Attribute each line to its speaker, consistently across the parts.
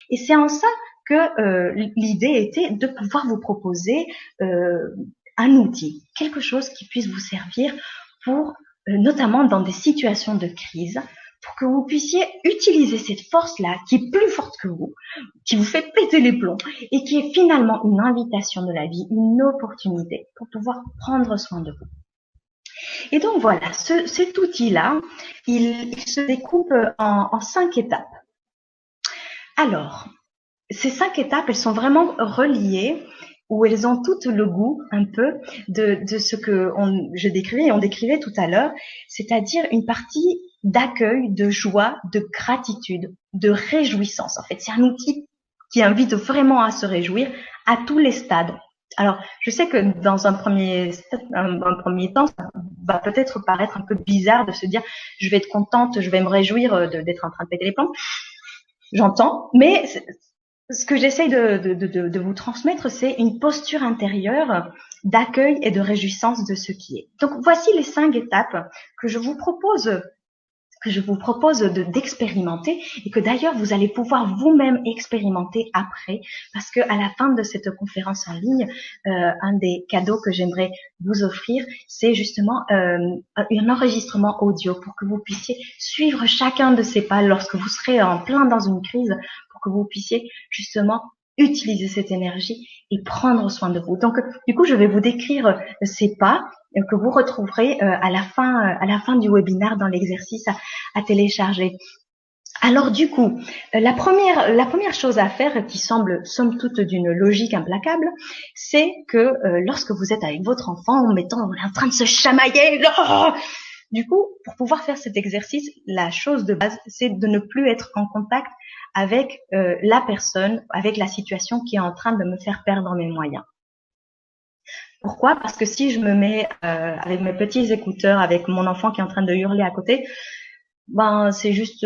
Speaker 1: Et c'est en ça que l'idée était de pouvoir vous proposer un outil, quelque chose qui puisse vous servir pour, notamment dans des situations de crise, pour que vous puissiez utiliser cette force-là qui est plus forte que vous, qui vous fait péter les plombs et qui est finalement une invitation de la vie, une opportunité pour pouvoir prendre soin de vous. Et donc voilà, cet outil-là, il se découpe en 5 étapes. Alors, ces 5 étapes, elles sont vraiment reliées, où elles ont toutes le goût un peu de ce que je décrivais et on décrivait tout à l'heure, c'est-à-dire une partie d'accueil, de joie, de gratitude, de réjouissance. En fait, c'est un outil qui invite vraiment à se réjouir à tous les stades. Alors, je sais que dans un premier temps, ça va peut-être paraître un peu bizarre de se dire je vais être contente, je vais me réjouir d'être en train de péter les plombs. J'entends, mais ce que j'essaye de vous transmettre, c'est une posture intérieure d'accueil et de réjouissance de ce qui est. Donc, voici les 5 étapes que je vous propose d'expérimenter et que d'ailleurs vous allez pouvoir vous-même expérimenter après, parce que à la fin de cette conférence en ligne, un des cadeaux que j'aimerais vous offrir, c'est justement un enregistrement audio pour que vous puissiez suivre chacun de ces pas lorsque vous serez en plein dans une crise, pour que vous puissiez justement utiliser cette énergie et prendre soin de vous. Donc, du coup, je vais vous décrire ces pas que vous retrouverez à la fin du webinaire dans l'exercice à télécharger. Alors du coup, la première chose à faire, qui semble somme toute d'une logique implacable, c'est que lorsque vous êtes avec votre enfant, on est en train de se chamailler, du coup, pour pouvoir faire cet exercice, la chose de base, c'est de ne plus être en contact avec la personne, avec la situation qui est en train de me faire perdre mes moyens. Pourquoi? Parce que si je me mets avec mes petits écouteurs, avec mon enfant qui est en train de hurler à côté, ben c'est juste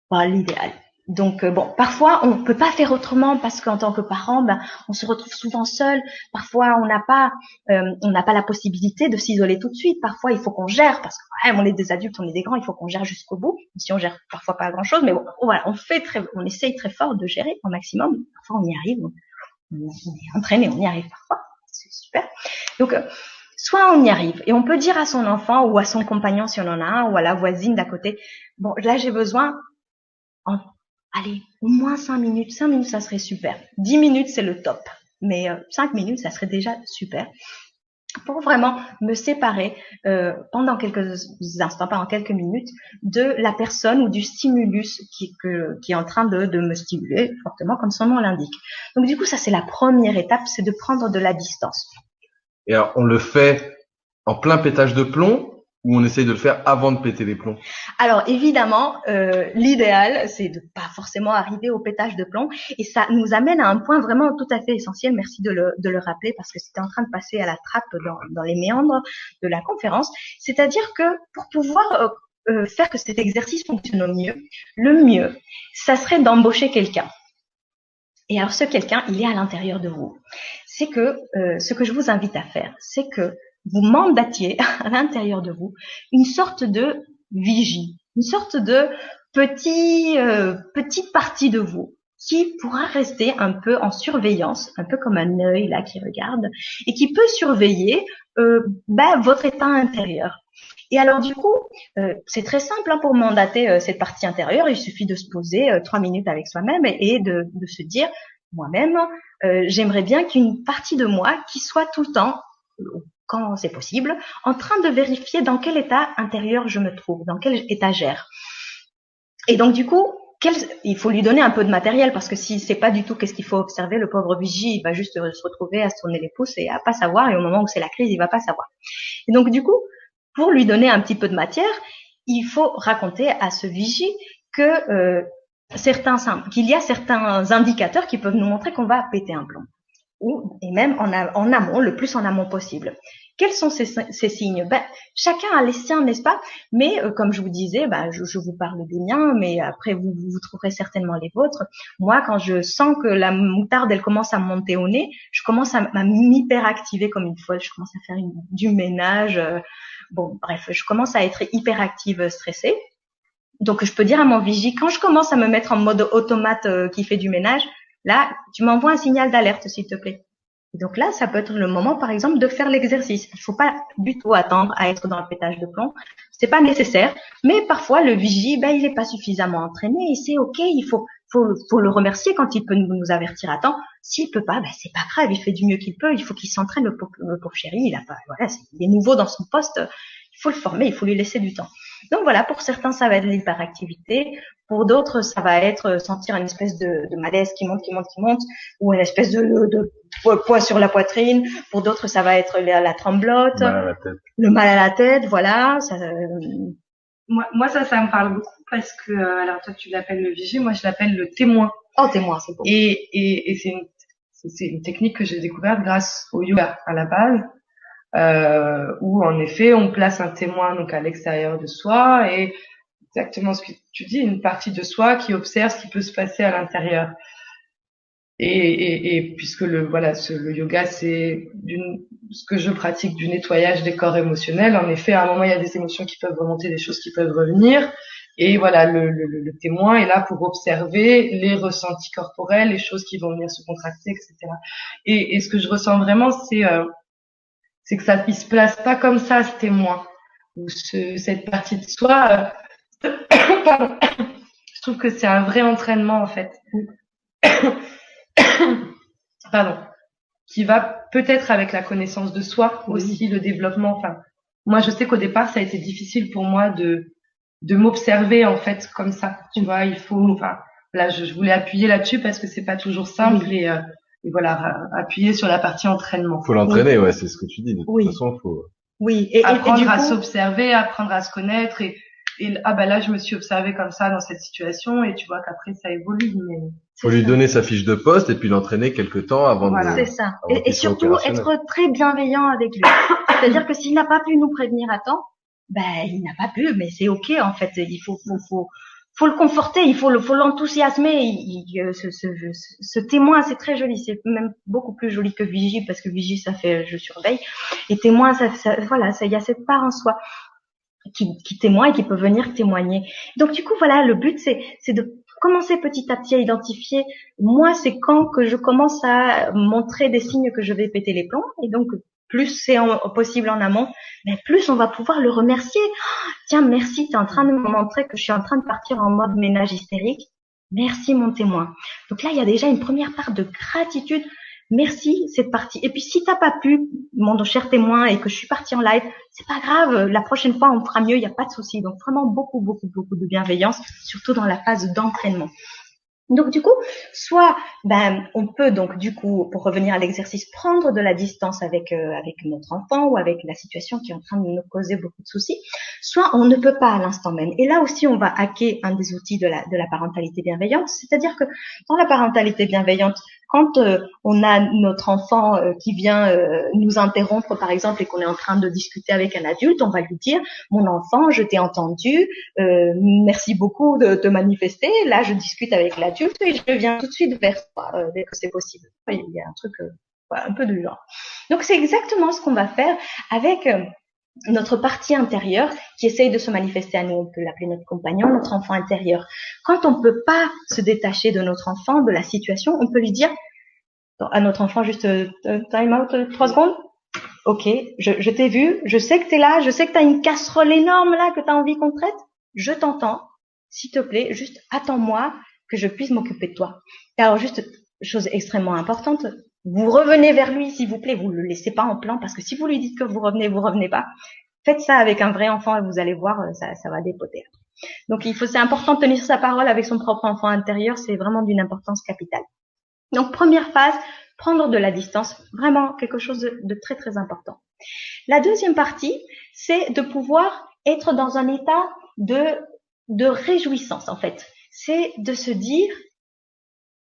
Speaker 1: pas l'idéal. Donc bon, parfois on peut pas faire autrement parce qu'en tant que parent, ben on se retrouve souvent seul. Parfois on n'a pas la possibilité de s'isoler tout de suite. Parfois il faut qu'on gère parce que ouais, on est des adultes, on est des grands, il faut qu'on gère jusqu'au bout. Si on gère parfois pas grand chose, mais bon, voilà, on essaye très fort de gérer au maximum. Parfois on y arrive, on est entraîné, on y arrive parfois. C'est super. Donc, soit on y arrive et on peut dire à son enfant ou à son compagnon si on en a un ou à la voisine d'à côté, bon, là j'ai besoin, allez, au moins 5 minutes. 5 minutes, ça serait super. 10 minutes, c'est le top. Mais 5 minutes, ça serait déjà super. Pour vraiment me séparer pendant quelques instants, pendant quelques minutes, de la personne ou du stimulus qui est en train de me stimuler fortement, comme son nom l'indique. Donc du coup, ça c'est la première étape, c'est de prendre de la distance.
Speaker 2: Et alors, on le fait en plein pétage de plomb ou on essaye de le faire avant de péter les plombs?
Speaker 1: Alors évidemment, l'idéal, c'est de pas forcément arriver au pétage de plomb, et ça nous amène à un point vraiment tout à fait essentiel. Merci de le rappeler parce que c'était en train de passer à la trappe dans les méandres de la conférence. C'est-à-dire que pour pouvoir faire que cet exercice fonctionne au mieux, le mieux, ça serait d'embaucher quelqu'un. Et alors ce quelqu'un, il est à l'intérieur de vous. C'est que ce que je vous invite à faire, c'est que vous mandatiez à l'intérieur de vous une sorte de vigie, une sorte de petite partie de vous qui pourra rester un peu en surveillance, un peu comme un œil là qui regarde, et qui peut surveiller votre état intérieur. Et alors du coup, c'est très simple pour mandater cette partie intérieure. Il suffit de se poser 3 minutes avec soi-même et de se dire, moi-même, j'aimerais bien qu'une partie de moi qui soit tout le temps, quand c'est possible, en train de vérifier dans quel état intérieur je me trouve, dans quelle étagère. Et donc du coup, il faut lui donner un peu de matériel, parce que s'il sait pas du tout qu'est-ce qu'il faut observer, le pauvre vigie, il va juste se retrouver à se tourner les pouces et à pas savoir, et au moment où c'est la crise, il va pas savoir. Et donc du coup, pour lui donner un petit peu de matière, il faut raconter à ce vigie que qu'il y a certains indicateurs qui peuvent nous montrer qu'on va péter un plomb, et même en amont, le plus en amont possible. Quels sont ces signes? Chacun a les siens, n'est-ce pas? Mais comme je vous disais, je vous parle des miens, mais après vous trouverez certainement les vôtres. Moi, quand je sens que la moutarde elle commence à me monter au nez, je commence à m'hyperactiver comme une folle. Je commence à faire du ménage. Bon, bref, je commence à être hyperactive, stressée. Donc, je peux dire à mon vigie, quand je commence à me mettre en mode automate qui fait du ménage, là, tu m'envoies un signal d'alerte, s'il te plaît. Et donc là, ça peut être le moment, par exemple, de faire l'exercice. Il faut pas du tout attendre à être dans le pétage de plomb. C'est pas nécessaire. Mais parfois, le vigie, il est pas suffisamment entraîné et c'est OK. Faut le remercier quand il peut nous avertir à temps. S'il peut pas, c'est pas grave. Il fait du mieux qu'il peut. Il faut qu'il s'entraîne, le pauvre chéri. Il est nouveau dans son poste. Il faut le former. Il faut lui laisser du temps. Donc voilà, pour certains, ça va être l'hyperactivité. Pour d'autres, ça va être sentir une espèce de malaise qui monte, ou une espèce de poids sur la poitrine. Pour d'autres, ça va être la tremblote, le mal à la tête, voilà.
Speaker 3: Moi, ça me parle beaucoup parce que, alors toi, tu l'appelles le vigie, moi, je l'appelle le témoin.
Speaker 1: Oh, témoin, c'est beau.
Speaker 3: Et c'est une technique que j'ai découverte grâce au yoga à la base, où en effet, on place un témoin donc à l'extérieur de soi et exactement ce que tu dis, une partie de soi qui observe ce qui peut se passer à l'intérieur. Et puisque le yoga, c'est ce que je pratique du nettoyage des corps émotionnels. En effet, à un moment, il y a des émotions qui peuvent remonter, des choses qui peuvent revenir. Et voilà, le témoin est là pour observer les ressentis corporels, les choses qui vont venir se contracter, etc. Et ce que je ressens vraiment, c'est que ça, il se place pas comme ça, ce témoin. Ou cette partie de soi, pardon. Je trouve que c'est un vrai entraînement, en fait. Pardon, qui va peut-être avec la connaissance de soi aussi, le développement. Enfin, moi, je sais qu'au départ, ça a été difficile pour moi de m'observer en fait comme ça. Tu vois, là, je voulais appuyer là-dessus parce que c'est pas toujours simple et voilà, appuyer sur la partie entraînement.
Speaker 2: Faut l'entraîner, ouais, c'est ce que tu dis. De toute façon, faut.
Speaker 1: Oui,
Speaker 3: apprendre à s'observer, apprendre à se connaître et là, je me suis observée comme ça dans cette situation et tu vois qu'après ça évolue. Mais
Speaker 2: faut lui donner sa fiche de poste et puis l'entraîner quelque temps avant de.
Speaker 1: C'est ça. Et surtout être très bienveillant avec lui. C'est-à-dire que s'il n'a pas pu nous prévenir à temps, il n'a pas pu, mais c'est OK en fait. Il faut le conforter, il faut l'enthousiasmer. Ce témoin, c'est très joli. C'est même beaucoup plus joli que vigie parce que vigie, ça fait je surveille. Et témoin, il y a cette part en soi qui témoigne et qui peut venir témoigner. Donc du coup, voilà, le but c'est de commencer petit à petit à identifier. Moi, c'est quand que je commence à montrer des signes que je vais péter les plombs. Et donc, plus c'est possible en amont, plus on va pouvoir le remercier. Oh, tiens, merci, tu es en train de me montrer que je suis en train de partir en mode ménage hystérique. Merci, mon témoin. Donc là, il y a déjà une première part de gratitude. Merci, cette partie. Et puis, si t'as pas pu, mon cher témoin, et que je suis partie en live, c'est pas grave. La prochaine fois, on fera mieux. Il n'y a pas de souci. Donc, vraiment beaucoup de bienveillance, surtout dans la phase d'entraînement. Donc, du coup, soit, on peut donc, du coup, pour revenir à l'exercice, prendre de la distance avec notre enfant ou avec la situation qui est en train de nous causer beaucoup de soucis. Soit on ne peut pas à l'instant même. Et là aussi, on va hacker un des outils de la parentalité bienveillante. C'est-à-dire que dans la parentalité bienveillante, quand on a notre enfant qui vient nous interrompre, par exemple, et qu'on est en train de discuter avec un adulte, on va lui dire « Mon enfant, je t'ai entendu, merci beaucoup de te manifester. Là, je discute avec l'adulte et je viens tout de suite vers toi dès que c'est possible. » Il y a un truc un peu de genre. Donc, c'est exactement ce qu'on va faire avec notre partie intérieure qui essaye de se manifester à nous. On peut l'appeler notre compagnon, notre enfant intérieur. Quand on peut pas se détacher de notre enfant, de la situation, on peut lui dire à notre enfant juste time out 3 secondes. Ok, je t'ai vu, je sais que t'es là, je sais que t'as une casserole énorme là que t'as envie qu'on traite. Je t'entends. S'il te plaît, juste attends-moi que je puisse m'occuper de toi. Et alors juste chose extrêmement importante. Vous revenez vers lui, s'il vous plaît. Vous le laissez pas en plan parce que si vous lui dites que vous revenez pas. Faites ça avec un vrai enfant et vous allez voir, ça va dépoter. Donc c'est important de tenir sa parole avec son propre enfant intérieur. C'est vraiment d'une importance capitale. Donc première phase, prendre de la distance, vraiment quelque chose de très très important. La deuxième partie, c'est de pouvoir être dans un état de réjouissance en fait. C'est de se dire,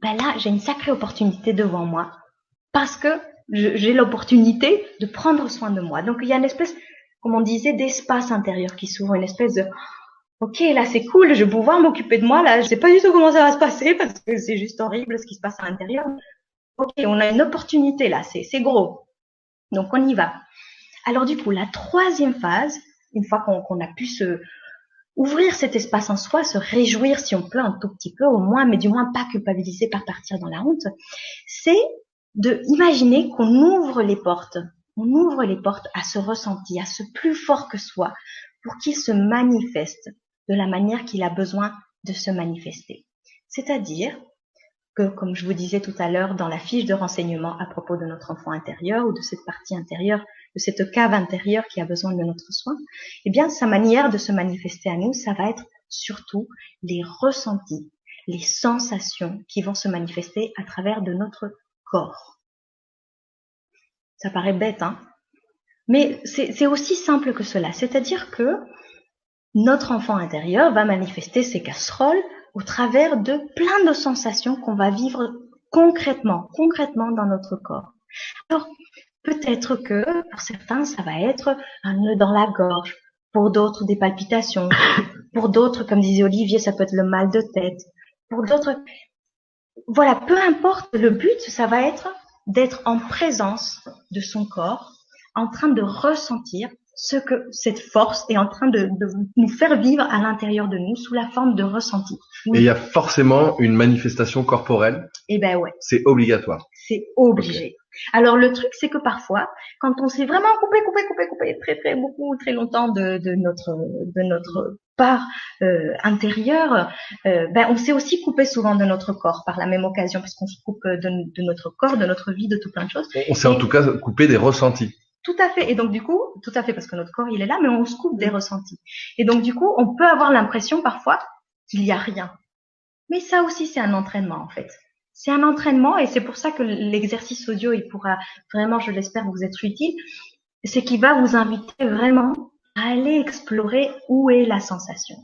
Speaker 1: là j'ai une sacrée opportunité devant moi. Parce que j'ai l'opportunité de prendre soin de moi. Donc, il y a une espèce, comme on disait, d'espace intérieur qui s'ouvre, une espèce de « Ok, là, c'est cool, je vais pouvoir m'occuper de moi. Là, je sais pas du tout comment ça va se passer parce que c'est juste horrible ce qui se passe à l'intérieur. Ok, on a une opportunité là, c'est gros. Donc, on y va. » Alors, du coup, la troisième phase, une fois qu'on a pu ouvrir cet espace en soi, se réjouir si on peut un tout petit peu au moins, mais du moins pas culpabiliser par partir dans la honte, c'est de imaginer qu'on ouvre les portes. On ouvre les portes à ce ressenti, à ce plus fort que soi, pour qu'il se manifeste de la manière qu'il a besoin de se manifester. C'est-à-dire que, comme je vous disais tout à l'heure dans la fiche de renseignement à propos de notre enfant intérieur ou de cette partie intérieure, de cette cave intérieure qui a besoin de notre soin, eh bien, sa manière de se manifester à nous, ça va être surtout les ressentis, les sensations qui vont se manifester à travers de notre corps. Ça paraît bête, hein? Mais c'est aussi simple que cela. C'est-à-dire que notre enfant intérieur va manifester ses casseroles au travers de plein de sensations qu'on va vivre concrètement dans notre corps. Alors, peut-être que pour certains, ça va être un nœud dans la gorge, pour d'autres des palpitations, pour d'autres, comme disait Olivier, ça peut être le mal de tête, pour d'autres, voilà, peu importe, le but, ça va être d'être en présence de son corps, en train de ressentir ce que cette force est en train de nous faire vivre à l'intérieur de nous sous la forme de ressenti.
Speaker 2: Et il y a forcément une manifestation corporelle.
Speaker 1: Eh ben ouais.
Speaker 2: C'est obligatoire.
Speaker 1: C'est obligé. Okay. Alors le truc, c'est que parfois, quand on s'est vraiment coupé très longtemps de notre part intérieure, on s'est aussi coupé souvent de notre corps par la même occasion, parce qu'on se coupe de notre corps, de notre vie, de tout plein de choses.
Speaker 2: On s'est en tout cas coupé des ressentis.
Speaker 1: Tout à fait. Et donc, du coup, tout à fait, parce que notre corps, il est là, mais on se coupe des ressentis. Et donc, du coup, on peut avoir l'impression parfois qu'il n'y a rien. Mais ça aussi, c'est un entraînement, en fait. C'est un entraînement, et c'est pour ça que l'exercice audio, il pourra vraiment, je l'espère, vous être utile. C'est qu'il va vous inviter vraiment à aller explorer où est la sensation.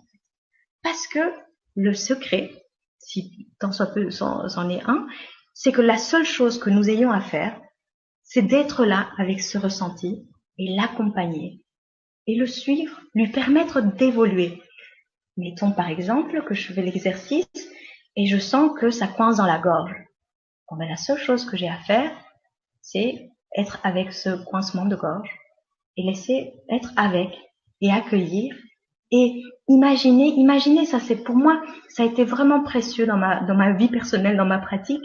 Speaker 1: Parce que le secret, si tant soit peu c'en est un, c'est que la seule chose que nous ayons à faire, c'est d'être là avec ce ressenti et l'accompagner et le suivre, lui permettre d'évoluer. Mettons par exemple que je fais l'exercice et je sens que ça coince dans la gorge. Bon, la seule chose que j'ai à faire, c'est être avec ce coincement de gorge et laisser être avec et accueillir et imaginer, ça c'est pour moi, ça a été vraiment précieux dans ma vie personnelle, dans ma pratique.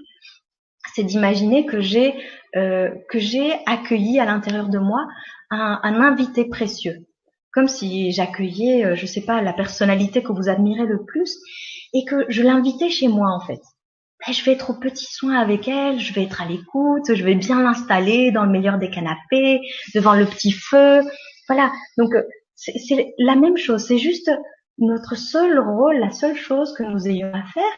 Speaker 1: C'est d'imaginer que j'ai accueilli à l'intérieur de moi un invité précieux, comme si j'accueillais, je sais pas, la personnalité que vous admirez le plus et que je l'invitais chez moi en fait. Je vais être aux petits soins avec elle, je vais être à l'écoute, je vais bien l'installer dans le meilleur des canapés, devant le petit feu, voilà. Donc c'est la même chose, c'est juste notre seul rôle, la seule chose que nous ayons à faire,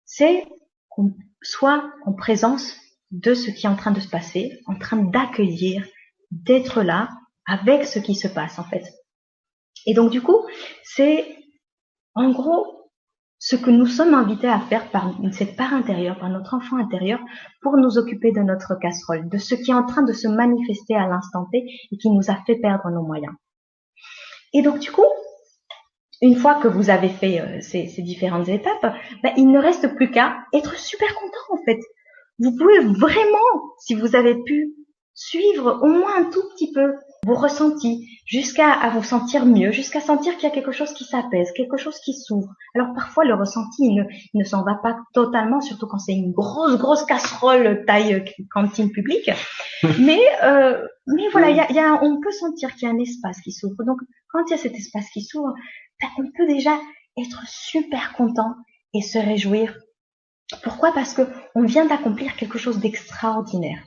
Speaker 1: c'est qu'on soit en présence de ce qui est en train de se passer, en train d'accueillir, d'être là avec ce qui se passe en fait. Et donc du coup, c'est en gros ce que nous sommes invités à faire par cette part intérieure, par notre enfant intérieur, pour nous occuper de notre casserole, de ce qui est en train de se manifester à l'instant T et qui nous a fait perdre nos moyens. Et donc du coup, une fois que vous avez fait ces différentes étapes, il ne reste plus qu'à être super content en fait. Vous pouvez vraiment, si vous avez pu, suivre au moins un tout petit peu vos ressentis, jusqu'à vous sentir mieux, jusqu'à sentir qu'il y a quelque chose qui s'apaise, quelque chose qui s'ouvre. Alors parfois le ressenti il ne s'en va pas totalement, surtout quand c'est une grosse casserole taille cantine publique. Mais voilà, on peut sentir qu'il y a un espace qui s'ouvre. Donc quand il y a cet espace qui s'ouvre, on peut déjà être super content et se réjouir. Pourquoi ? Parce que on vient d'accomplir quelque chose d'extraordinaire.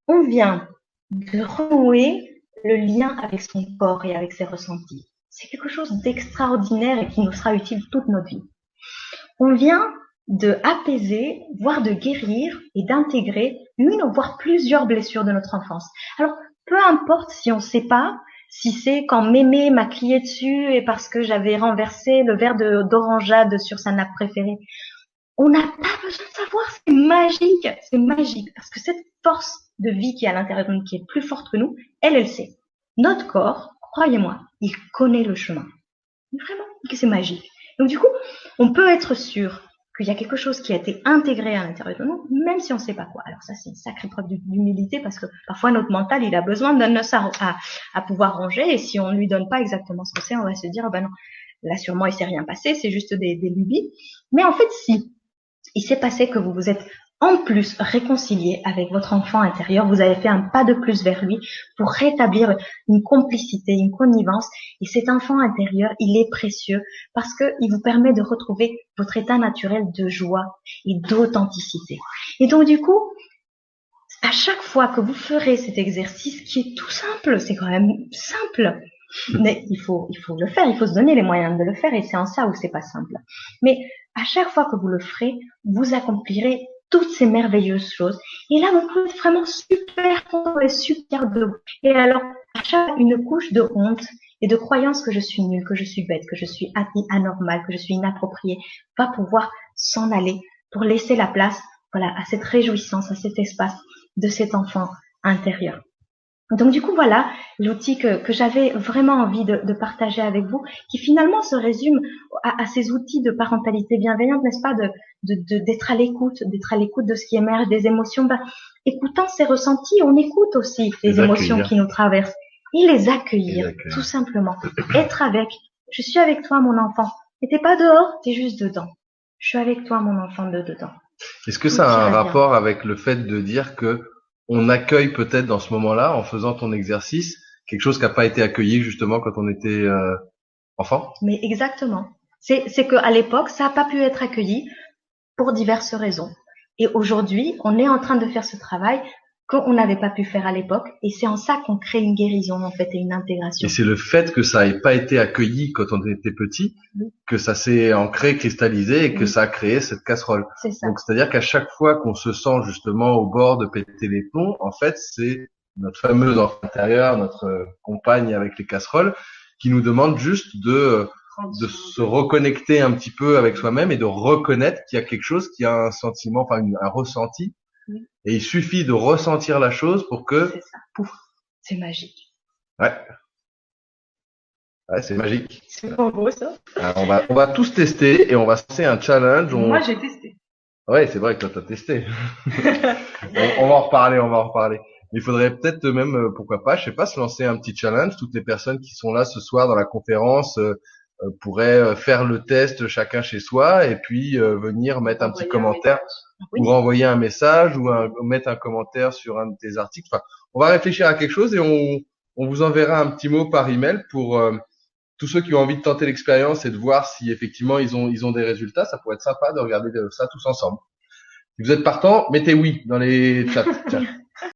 Speaker 1: On vient de renouer le lien avec son corps et avec ses ressentis. C'est quelque chose d'extraordinaire et qui nous sera utile toute notre vie. On vient de apaiser, voire de guérir et d'intégrer une ou voire plusieurs blessures de notre enfance. Alors, peu importe si on ne sait pas, si c'est quand mémé m'a crié dessus et parce que j'avais renversé le verre d'orangeade sur sa nappe préférée. On n'a pas besoin de savoir, c'est magique, parce que cette force de vie qui est à l'intérieur de nous, qui est plus forte que nous, elle sait. Notre corps, croyez-moi, il connaît le chemin. Vraiment, que c'est magique. Donc du coup, on peut être sûr qu'il y a quelque chose qui a été intégré à l'intérieur de nous, même si on ne sait pas quoi. Alors ça, c'est une sacrée preuve d'humilité, parce que parfois notre mental, il a besoin d'un os à pouvoir ranger, et si on ne lui donne pas exactement ce que c'est, on va se dire, non, là sûrement il s'est rien passé, c'est juste des lubies. Mais en fait, si il s'est passé que vous vous êtes en plus réconcilié avec votre enfant intérieur, vous avez fait un pas de plus vers lui pour rétablir une complicité, une connivence. Et cet enfant intérieur, il est précieux parce que il vous permet de retrouver votre état naturel de joie et d'authenticité. Et donc du coup, à chaque fois que vous ferez cet exercice qui est tout simple, c'est quand même simple, mais il faut le faire, il faut se donner les moyens de le faire et c'est en ça où c'est pas simple. Mais à chaque fois que vous le ferez, vous accomplirez toutes ces merveilleuses choses. Et là, vous pouvez être vraiment super content et super de vous. Et alors, à chaque une couche de honte et de croyance que je suis nulle, que je suis bête, que je suis anormale, que je suis inappropriée, va pouvoir s'en aller pour laisser la place, voilà, à cette réjouissance, à cet espace de cet enfant intérieur. Donc du coup, voilà l'outil que j'avais vraiment envie de partager avec vous, qui finalement se résume à ces outils de parentalité bienveillante, n'est-ce pas, d'être à l'écoute de ce qui émerge des émotions. Écoutant ces ressentis, on écoute aussi les émotions qui nous traversent et les accueillir, tout simplement. Être avec. Je suis avec toi, mon enfant. Et t'es pas dehors, t'es juste dedans. Je suis avec toi, mon enfant, dedans.
Speaker 2: Est-ce que ça a un rapport avec le fait de dire que on accueille peut-être dans ce moment-là, en faisant ton exercice, quelque chose qui n'a pas été accueilli justement quand on était enfant?
Speaker 1: Mais exactement. C'est que à l'époque, ça n'a pas pu être accueilli pour diverses raisons. Et aujourd'hui, on est en train de faire ce travail qu'on n'avait pas pu faire à l'époque. Et c'est en ça qu'on crée une guérison, en fait, et une intégration.
Speaker 2: Et c'est le fait que ça n'ait pas été accueilli quand on était petit, que ça s'est ancré, cristallisé et que ça a créé cette casserole.
Speaker 1: C'est ça.
Speaker 2: Donc, c'est-à-dire qu'à chaque fois qu'on se sent justement au bord de péter les plombs, en fait, c'est notre fameuse enfant intérieur, notre compagne avec les casseroles, qui nous demande juste de se reconnecter un petit peu avec soi-même et de reconnaître qu'il y a quelque chose, qu'il y a un sentiment, enfin un ressenti. Et il suffit de ressentir la chose pour que...
Speaker 1: C'est ça. Pouf. C'est magique.
Speaker 2: Ouais. Ouais, c'est magique.
Speaker 3: C'est pas beau, ça.
Speaker 2: Alors, on va tous tester et on va se lancer un challenge.
Speaker 3: Moi, j'ai testé.
Speaker 2: Ouais, c'est vrai que toi, t'as testé. on va en reparler. Il faudrait peut-être même, pourquoi pas, je sais pas, se lancer un petit challenge. Toutes les personnes qui sont là ce soir dans la conférence pourraient faire le test chacun chez soi et puis venir mettre un petit commentaire ou renvoyer un message ou mettre un commentaire sur un de tes articles. Enfin, on va réfléchir à quelque chose et on vous enverra un petit mot par email pour tous ceux qui ont envie de tenter l'expérience et de voir si effectivement ils ont des résultats. Ça pourrait être sympa de regarder ça tous ensemble. Si vous êtes partant, mettez oui dans les chats. Tiens.